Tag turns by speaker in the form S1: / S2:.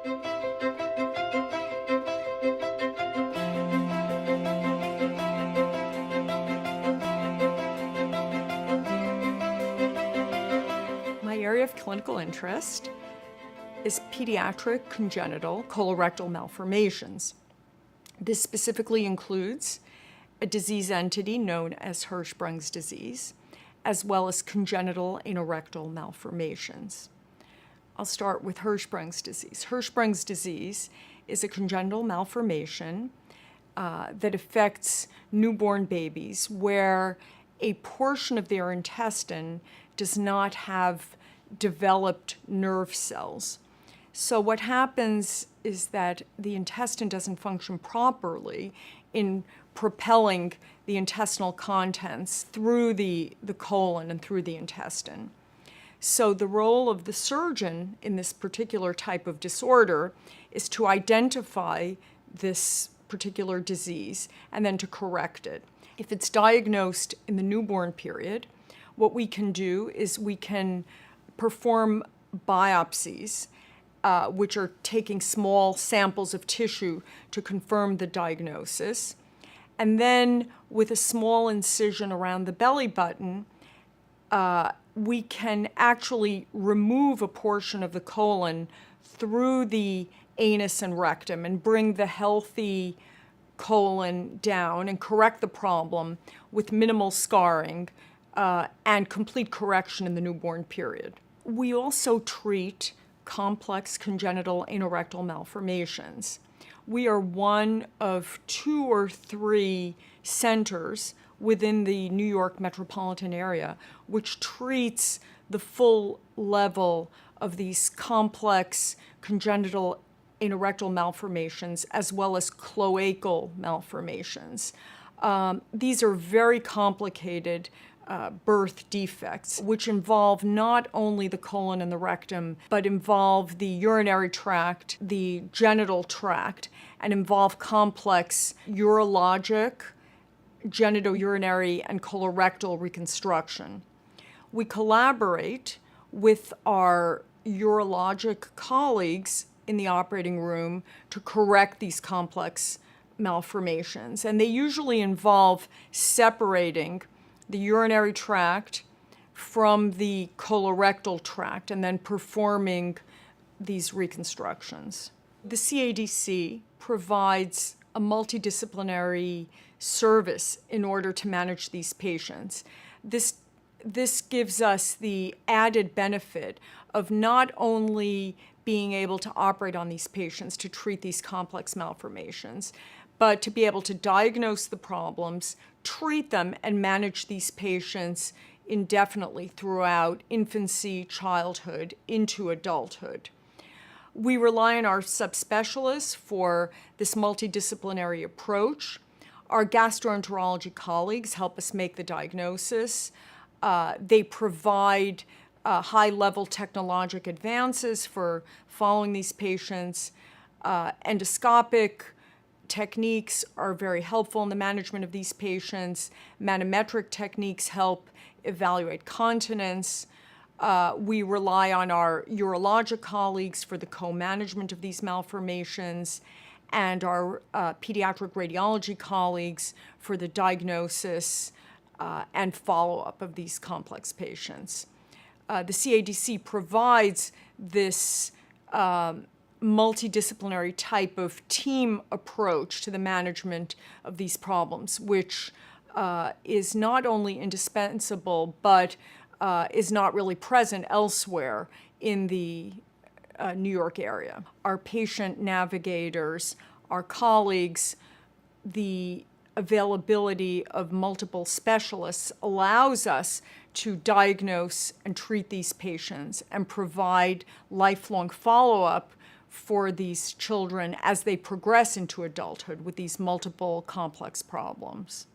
S1: My area of clinical interest is pediatric congenital colorectal malformations. This specifically includes a disease entity known as Hirschsprung's disease, as well as congenital anorectal malformations. I'll start with Hirschsprung's disease. Hirschsprung's disease is a congenital malformation that affects newborn babies where a portion of their intestine does not have developed nerve cells. So what happens is that the intestine doesn't function properly in propelling the intestinal contents through the colon and through the intestine. So the role of the surgeon in this particular type of disorder is to identify this particular disease and then to correct it. If it's diagnosed in the newborn period, what we can do is we can perform biopsies, which are taking small samples of tissue to confirm the diagnosis. And then with a small incision around the belly button, we can actually remove a portion of the colon through the anus and rectum and bring the healthy colon down and correct the problem with minimal scarring and complete correction in the newborn period. We also treat complex congenital anorectal malformations. We are one of 2 or 3 centers within the New York metropolitan area which treats the full level of these complex congenital anorectal malformations as well as cloacal malformations. These are very complicated birth defects, which involve not only the colon and the rectum, but involve the urinary tract, the genital tract, and involve complex urologic, genitourinary, and colorectal reconstruction. We collaborate with our urologic colleagues in the operating room to correct these complex malformations, and they usually involve separating the urinary tract from the colorectal tract and then performing these reconstructions. The CADC provides a multidisciplinary service in order to manage these patients. This gives us the added benefit of not only being able to operate on these patients to treat these complex malformations, but to be able to diagnose the problems, treat them, and manage these patients indefinitely throughout infancy, childhood, into adulthood. We rely on our subspecialists for this multidisciplinary approach. Our gastroenterology colleagues help us make the diagnosis. They provide high-level technologic advances for following these patients. Endoscopic techniques are very helpful in the management of these patients. Manometric techniques help evaluate continence. We rely on our urologic colleagues for the co-management of these malformations, and our pediatric radiology colleagues for the diagnosis and follow-up of these complex patients. The CADC provides this multidisciplinary type of team approach to the management of these problems, which is not only indispensable, but is not really present elsewhere in the New York area. Our patient navigators, our colleagues, the availability of multiple specialists allows us to diagnose and treat these patients and provide lifelong follow-up for these children as they progress into adulthood with these multiple complex problems.